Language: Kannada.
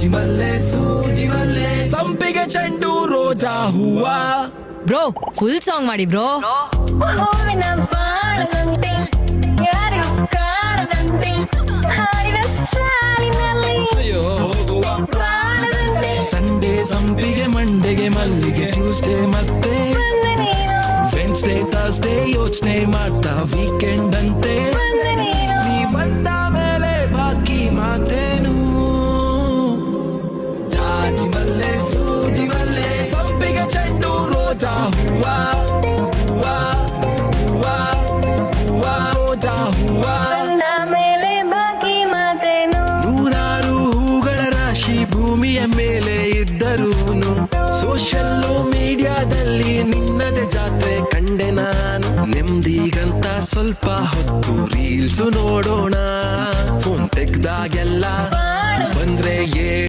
ಜಾಜಿ ಮಲ್ಲೆ ಸೂಜಿ ಮಲ್ಲೆ ಸಂಪಿಗೆ ಚೆಂಡು ರೋಜಾ ಹೂವ. ಬ್ರೋ ಫುಲ್ ಸಾಂಗ್ ಮಾಡಿ ಬ್ರೋ. ಹೂವಿನ ಬಾಳದಂತೆ ಯಾರಿಗೂ ಕಾಣದಂತೆ ಹಾಡಿನ ಸಾಲಿನಲ್ಲಿ ಹೋಗುವ ಪ್ರಾಣದಂತೆ ಸಂಡೇ ಸಂಪಿಗೆ ಮಂಡೆಗೆ ಮಲ್ಲಿಗೆ ಟ್ಯೂಸ್ಡೇ ಮತ್ತೆ ಬಂದೆ ನೀನು ವೆನ್ಸ್ಡೇ ಥರ್ಸ್ಡೇ ಯೋಚನೆ ಮಾಡ್ತಾ ವೀಕೆಂಡ್ ಅಂತೆ. ಬಂದೆ ನೀನು ನೀ ಬಂದ ಮೇಲೆ ಬಾಕಿ ಮಾತೇನು. ಜಾಜಿ ಮಲ್ಲೆ ಸೂಜಿ ಮಲ್ಲೆ ಸಂಪಿಗೆ ಚೆಂಡು ರೋಜಾ ಹೂವ ಹೂವ ಹೂವ ಹೂವ ರೋಜಾ ಹೂವ. ಬಂದ ಮೇಲೆ ಬಾಕಿ ಮಾತೇನು ನೂರಾರು ಹೂಗಳ ರಾಶಿ ಭೂಮಿಯ ಮೇಲೆ ಇದ್ದರೂನು ಸೋಷಿಯಲ್ ಮೀಡಿಯಾದಲ್ಲಿ ನಿನ್ನದೇ ಜಾತ್ರೆ ಕಂಡೆ ನಾನು. ನೆಮ್ಮದಿಗಂತ ಸ್ವಲ್ಪ ಹೊತ್ತು ರೀಲ್ಸ್ ನೋಡೋಣ, ಫೋನ್ ತೆಗ್ದಾಗೆಲ್ಲ ಬಂದ್ರೆ